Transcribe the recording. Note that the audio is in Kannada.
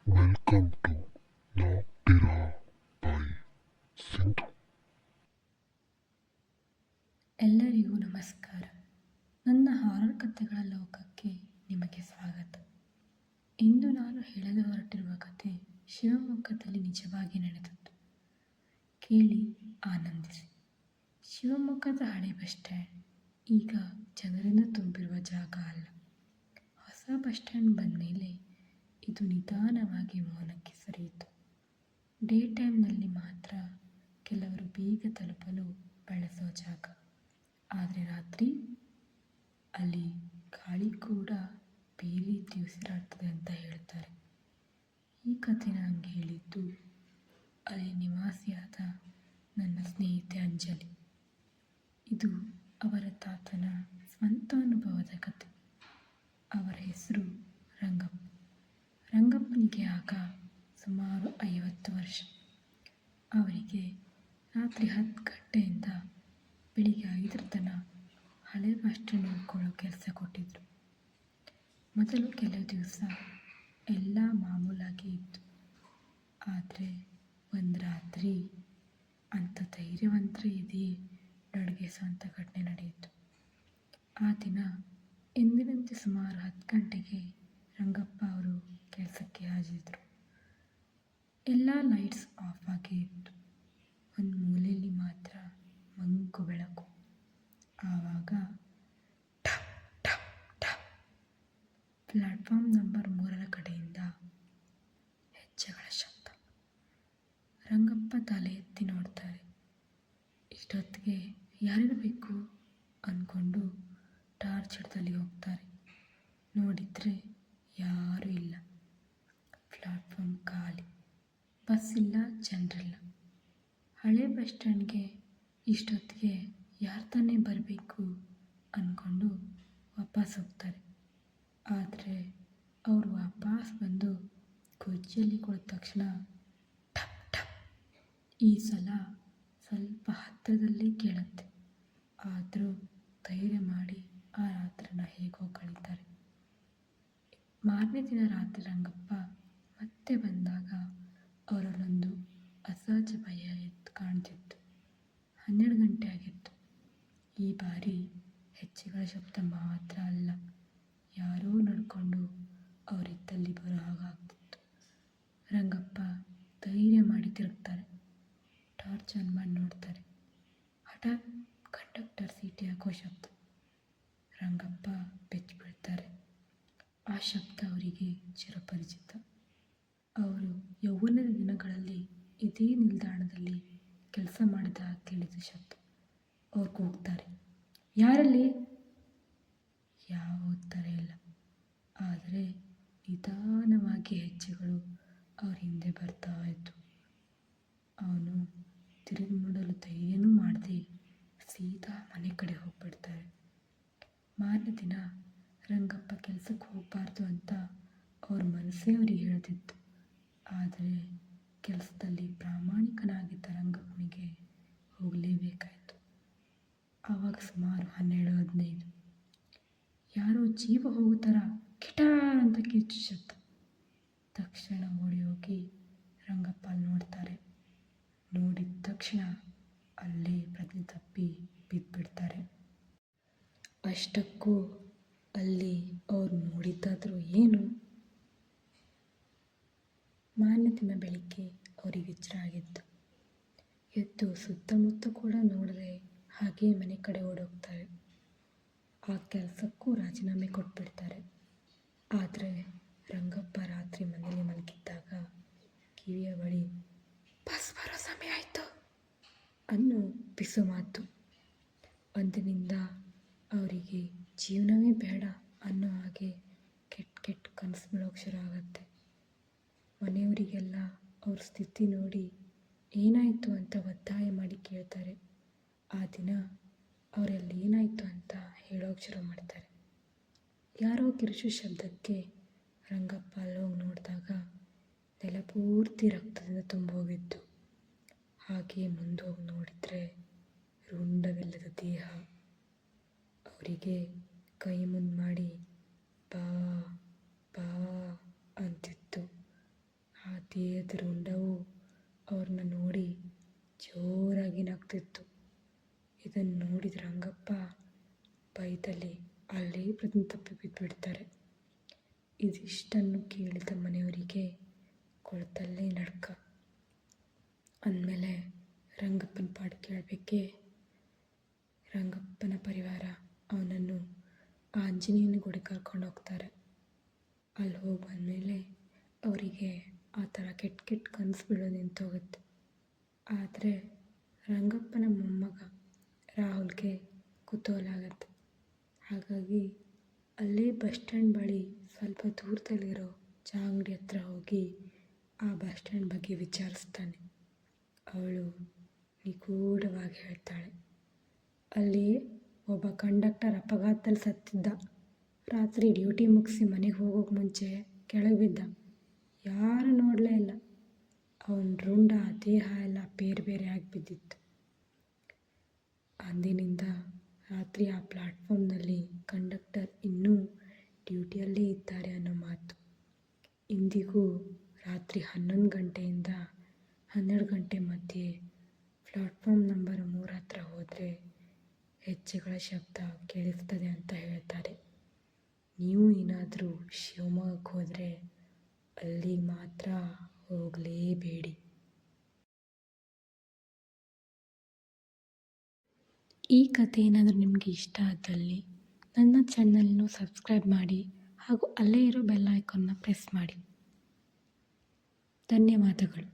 Welcome to Noctera by Sindhu. ಎಲ್ಲರಿಗೂ ನಮಸ್ಕಾರ. ನನ್ನ ಹಾರರ್ ಕಥೆಗಳ ಲೋಕಕ್ಕೆ ನಿಮಗೆ ಸ್ವಾಗತ. ಇಂದು ನಾನು ಹೇಳಲು ಹೊರಟಿರುವ ಕಥೆ ಶಿವಮೊಗ್ಗದಲ್ಲಿ ನಿಜವಾಗಿ ನಡೆದದ್ದು. ಕೇಳಿ ಆನಂದಿಸಿ. ಶಿವಮೊಗ್ಗದ ಹಳೆ ಬಸ್ ಸ್ಟ್ಯಾಂಡ್ ಈಗ ಜನರಿಂದ ತುಂಬಿರುವ ಜಾಗ ಅಲ್ಲ. ಹೊಸ ಬಸ್ ಸ್ಟ್ಯಾಂಡ್ ಬಂದ ಮೇಲೆ ಇದು ನಿಧಾನವಾಗಿ ಮೌನಕ್ಕೆ ಸರಿಯಿತು. ಡೇ ಟೈಮ್ನಲ್ಲಿ ಮಾತ್ರ ಕೆಲವರು ಬೇಗ ತಲುಪಲು ಬಳಸೋ ಜಾಗ. ಆದರೆ ರಾತ್ರಿ ಅಲ್ಲಿ ಗಾಳಿ ಕೂಡ ಬೇರೆ ರೀತಿ ಉಸಿರಾಡ್ತದೆ ಅಂತ ಹೇಳ್ತಾರೆ. ಈ ಕಥೆ ನನಗೆ ಹೇಳಿದ್ದು ಅಲ್ಲಿ ನಿವಾಸಿಯಾದ ನನ್ನ ಸ್ನೇಹಿತೆ ಅಂಜಲಿ. ಇದು ಅವರ ತಾತನ ಸ್ವಂತ ಅನುಭವದ ಕಥೆ. ಅವರ ಹೆಸರು ರಂಗಪ್ಪ. ರಂಗಪ್ಪನಿಗೆ ಆಗ ಸುಮಾರು 50 ವರ್ಷ. ಅವರಿಗೆ ರಾತ್ರಿ 10 ಗಂಟೆಯಿಂದ ಬೆಳಿಗ್ಗೆ 5 ತನಕ ಹಳೆ ಬಸ್ ಸ್ಟ್ಯಾಂಡ್ ನೋಡ್ಕೊಳ್ಳೋ ಕೆಲಸ ಕೊಟ್ಟಿದ್ರು. ಮೊದಲು ಕೆಲವು ದಿವಸ ಎಲ್ಲ ಮಾಮೂಲಾಗಿ ಇತ್ತು. ಆದರೆ ಒಂದು ರಾತ್ರಿ ಅಂಥ ಧೈರ್ಯವಂತರ ಇದೆಯೇ ನಡುಗಿಸುವಂಥ ಘಟನೆ ನಡೆಯಿತು. ಆ ದಿನ ಎಂದಿನಂತೆ ಸುಮಾರು 10 ಗಂಟೆಗೆ ರಂಗಪ್ಪ ಅವರು ಕೆಲಸಕ್ಕೆ ಹಾಜಿದ್ರು. ಎಲ್ಲ ಲೈಟ್ಸ್ ಆಫ್ ಆಗಿ ಇತ್ತು. ಒಂದು ಮೂಲೆಯಲ್ಲಿ ಮಾತ್ರ ಮಂಕು ಬೆಳಕು. ಆವಾಗ ಠಪ್ ಠಪ್ ಠಪ್ ಪ್ಲಾಟ್ಫಾರ್ಮ್ ನಂಬರ್ 3 ಕಡೆಯಿಂದ ಹೆಜ್ಜೆಗಳ ಶಬ್ದ. ರಂಗಪ್ಪ ತಲೆ ಎತ್ತಿ ನೋಡ್ತಾರೆ. ಇಷ್ಟೊತ್ತಿಗೆ ಯಾರಿರಬೇಕು ಅಂದ್ಕೊಂಡು ಟಾರ್ಚ್ ಹಿಡ್ದಲ್ಲಿ ಹೋಗ್ತಾರೆ. ನೋಡಿದರೆ ಯಾರೂ ಇಲ್ಲ. ಪ್ಲಾಟ್ಫಾರ್ಮ್ ಖಾಲಿ. ಬಸ್ ಇಲ್ಲ, ಜನರಿಲ್ಲ. ಹಳೆ ಬಸ್ ಸ್ಟ್ಯಾಂಡ್ಗೆ ಇಷ್ಟೊತ್ತಿಗೆ ಯಾರು ತಾನೇ ಬರಬೇಕು ಅಂದ್ಕೊಂಡು ವಾಪಸ್ ಹೋಗ್ತಾರೆ. ಆದರೆ ಅವರು ವಾಪಸ್ ಬಂದು ಕುರ್ಚಿಯಲ್ಲಿ ಕುಳಿತ ತಕ್ಷಣ ಠಪ್ ಠಪ್. ಈ ಸಲ ಸ್ವಲ್ಪ ಹತ್ತಿರದಲ್ಲೇ ಕೇಳುತ್ತೆ. ಆದರೂ ಧೈರ್ಯ ಮಾಡಿ ಆ ರಾತ್ರಿನ ಹೇಗೋ ಕಳೀತಾರೆ. ಮಾರನೇ ದಿನ ರಾತ್ರಿ ರಂಗಪ್ಪ ಮತ್ತೆ ಬಂದಾಗ ಅವರಲ್ಲೊಂದು ಅಸಹಜ ಭಯ ಎದ್ದು ಕಾಣ್ತಿತ್ತು. 12 ಗಂಟೆ ಆಗಿತ್ತು. ಈ ಬಾರಿ ಹೆಜ್ಜೆಗಳ ಶಬ್ದ ಮಾತ್ರ ಅಲ್ಲ, ಯಾರೋ ನಡ್ಕೊಂಡು ಅವರಿದ್ದಲ್ಲಿ ಬರೋ ಹಾಗಾಗ್ತಿತ್ತು. ರಂಗಪ್ಪ ಧೈರ್ಯ ಮಾಡಿ ತಿರುಗ್ತಾರೆ. ಟಾರ್ಚ್ ಆನ್ ಮಾಡಿ ನೋಡ್ತಾರೆ. ಹಠಾತ್ ಕಂಡಕ್ಟರ್ ಸೀಟಿ ಹಾಕೋ ಶಬ್ದ. ರಂಗಪ್ಪ ಬೆಚ್ಚಿ ಬೀಳ್ತಾರೆ. ಆ ಶಬ್ದ ಅವರಿಗೆ ಚಿರಪರಿಚಿತ. ಅವರು ಯೌವನದ ದಿನಗಳಲ್ಲಿ ಇದೇ ನಿಲ್ದಾಣದಲ್ಲಿ ಕೆಲಸ ಮಾಡಿದ ಕೇಳಿದ ಶಬ್ದ. ಅವ್ರು ಕೂಗ್ತಾರೆ, ಯಾರಲ್ಲಿ? ಯಾವ ಉತ್ತರ ಇಲ್ಲ. ಆದರೆ ನಿಧಾನವಾಗಿ ಹೆಜ್ಜೆಗಳು ಅವ್ರ ಹಿಂದೆ ಬರ್ತಾ ಇತ್ತು. ಅವನು ತಿರುಗಿ ನೋಡಲು ಧೈರ್ಯನೂ ಮಾಡದೆ ಸೀದಾ ಮನೆ ಕಡೆ ಹೋಗ್ಬಿಡ್ತಾರೆ. ಮಾರನೇ ದಿನ ರಂಗಪ್ಪ ಕೆಲಸಕ್ಕೆ ಹೋಗಬಾರ್ದು ಅಂತ ಅವ್ರ ಮನಸ್ಸೇ ಅವರಿಗೆ ಹೇಳ್ತಿತ್ತು. ಆದರೆ ಕೆಲಸದಲ್ಲಿ ಪ್ರಾಮಾಣಿಕನಾಗಿದ್ದ ರಂಗಪ್ಪನಿಗೆ ಹೋಗಲೇಬೇಕಾಯಿತು. ಆವಾಗ ಸುಮಾರು 12-15. ಯಾರೋ ಜೀವ ಹೋಗೋ ಥರ ಕಿಟಾರ್ ಅಂತ ಕಿಚ್ಚು ಶಬ್ದ. ತಕ್ಷಣ ಓಡಿ ಹೋಗಿ ರಂಗಪ್ಪ ಅಲ್ಲಿ ನೋಡ್ತಾರೆ. ನೋಡಿದ ತಕ್ಷಣ ಅಲ್ಲೇ ಪ್ರಜ್ಞೆ ತಪ್ಪಿ ಬಿದ್ದುಬಿಡ್ತಾರೆ. ಅಷ್ಟಕ್ಕೂ ಅಲ್ಲಿ ಅವ್ರು ನೋಡಿದ್ದಾದರೂ ಏನು? ಮಾರನೇ ದಿನ ಬೆಳಿಗ್ಗೆ ಅವರಿಗೆ ಎಚ್ಚರ ಆಗಿತ್ತು. ಎದ್ದು ಸುತ್ತಮುತ್ತ ಕೂಡ ನೋಡದೆ ಹಾಗೇ ಮನೆ ಕಡೆ ಓಡೋಗ್ತಾರೆ. ಆ ಕೆಲಸಕ್ಕೂ ರಾಜೀನಾಮೆ ಕೊಟ್ಬಿಡ್ತಾರೆ. ಆದರೆ ರಂಗಪ್ಪ ರಾತ್ರಿ ಮನೆಯಲ್ಲಿ ಮಲಗಿದ್ದಾಗ ಕಿವಿಯ ಬಳಿ ಬಸ್ ಬರೋ ಸಮಯ ಆಯಿತು ಅನ್ನೋ ಪಿಸು ಮಾತು. ಅಂದಿನಿಂದ ಅವರಿಗೆ ಜೀವನವೇ ಬೇಡ ಅನ್ನೋ ಹಾಗೆ ಕೆಟ್ಟ ಕನಸು ಬೀಳೋಕ್ಕೆ ಶುರು ಆಗುತ್ತೆ. ಮನೆಯವರಿಗೆಲ್ಲ ಅವ್ರ ಸ್ಥಿತಿ ನೋಡಿ ಏನಾಯಿತು ಅಂತ ಒತ್ತಾಯ ಮಾಡಿ ಕೇಳ್ತಾರೆ. ಆ ದಿನ ಅವರಲ್ಲಿ ಏನಾಯಿತು ಅಂತ ಹೇಳೋಕ್ಕೆ ಶುರು ಮಾಡ್ತಾರೆ. ಯಾರೋ ಕಿರುಚು ಶಬ್ದಕ್ಕೆ ರಂಗಪ್ಪ ಅಲ್ಲೋಗಿ ನೋಡಿದಾಗ ನೆಲ ಪೂರ್ತಿ ರಕ್ತದಿಂದ ತುಂಬೋಗಿತ್ತು. ಹಾಗೆ ಮುಂದೋಗಿ ನೋಡಿದರೆ ರುಂಡವಿಲ್ಲದ ದೇಹ. ಅವರಿಗೆ ಕೈ ಮುಂದೆ ಮಾಡಿ ಬಾ ಬಾ ಅಂತಿತ್ತು. ಅದೇ ಎದುರುಂಡವು ಅವ್ರನ್ನ ನೋಡಿ ಜೋರಾಗಿ ನಗ್ತಿತ್ತು. ಇದನ್ನು ನೋಡಿದ ರಂಗಪ್ಪ ಭಯದಲ್ಲಿ ಅಲ್ಲೇ ತಪ್ಪಿ ಬಿದ್ದುಬಿಡ್ತಾರೆ. ಇದಿಷ್ಟನ್ನು ಕೇಳಿದ ಮನೆಯವರಿಗೆ ಕೊಳತಲ್ಲೇ ನಡ್ಕ. ಅಂದಮೇಲೆ ರಂಗಪ್ಪನ ಪಾಡು ಕೇಳಬೇಕೆ. ರಂಗಪ್ಪನ ಪರಿವಾರ ಅವನನ್ನು ಆಂಜನೇಯನ ಗುಡಿ ಕರ್ಕೊಂಡು ಹೋಗ್ತಾರೆ. ಅಲ್ಲಿ ಹೋಗಿ ಬಂದಮೇಲೆ ಅವರಿಗೆ ಆ ಥರ ಕೆಟ್ಟ ಕನಸು ಬೀಳೋದು ನಿಂತೋಗುತ್ತೆ. ಆದರೆ ರಂಗಪ್ಪನ ಮೊಮ್ಮಗ ರಾಹುಲ್ಗೆ ಕುತೂಹಲ ಆಗುತ್ತೆ. ಹಾಗಾಗಿ ಅಲ್ಲೇ ಬಸ್ ಸ್ಟ್ಯಾಂಡ್ ಬಳಿ ಸ್ವಲ್ಪ ದೂರದಲ್ಲಿರೋ ಚಹಾ ಅಂಗಡಿ ಹತ್ರ ಹೋಗಿ ಆ ಬಸ್ ಸ್ಟ್ಯಾಂಡ್ ಬಗ್ಗೆ ವಿಚಾರಿಸ್ತಾನೆ. ಅವಳು ನಿಗೂಢವಾಗಿ ಹೇಳ್ತಾಳೆ, ಅಲ್ಲಿ ಒಬ್ಬ ಕಂಡಕ್ಟರ್ ಅಪಘಾತದಲ್ಲಿ ಸತ್ತಿದ್ದ. ರಾತ್ರಿ ಡ್ಯೂಟಿ ಮುಗಿಸಿ ಮನೆಗೆ ಹೋಗೋಕೆ ಮುಂಚೆ ಕೆಳಗೆ ಬಿದ್ದ. ಯಾರೂ ನೋಡಲೇ ಇಲ್ಲ. ಅವನ ರುಂಡ ದೇಹ ಎಲ್ಲ ಬೇರೆ ಬೇರೆಯಾಗಿ ಬಿದ್ದಿತ್ತು. ಅಂದಿನಿಂದ ರಾತ್ರಿ ಆ ಪ್ಲ್ಯಾಟ್ಫಾರ್ಮ್ನಲ್ಲಿ ಕಂಡಕ್ಟರ್ ಇನ್ನೂ ಡ್ಯೂಟಿಯಲ್ಲೇ ಇದ್ದಾರೆ ಅನ್ನೋ ಮಾತು ಇಂದಿಗೂ ರಾತ್ರಿ 11 ಗಂಟೆಯಿಂದ 12 ಗಂಟೆ ಮಧ್ಯೆ ಪ್ಲ್ಯಾಟ್ಫಾರ್ಮ್ ನಂಬರ್ 3 ಹತ್ರ ಹೋದರೆ ಹೆಜ್ಜೆಗಳ ಶಬ್ದ ಕೇಳಿಸ್ತದೆ ಅಂತ ಹೇಳ್ತಾರೆ. ನೀವು ಏನಾದರೂ ಶಿವಮೊಗ್ಗಕ್ಕೆ ಹೋದರೆ ಅಲ್ಲಿಗೆ ಮಾತ್ರ ಹೋಗಲೇಬೇಡಿ. ಈ ಕಥೆ ಏನಾದರೂ ನಿಮಗೆ ಇಷ್ಟ ಆದಲ್ಲಿ ನನ್ನ ಚಾನಲ್ನ ಸಬ್ಸ್ಕ್ರೈಬ್ ಮಾಡಿ ಹಾಗೂ ಅಲ್ಲೇ ಇರೋ ಬೆಲ್ ಐಕಾನ್ನ ಪ್ರೆಸ್ ಮಾಡಿ. ಧನ್ಯವಾದಗಳು.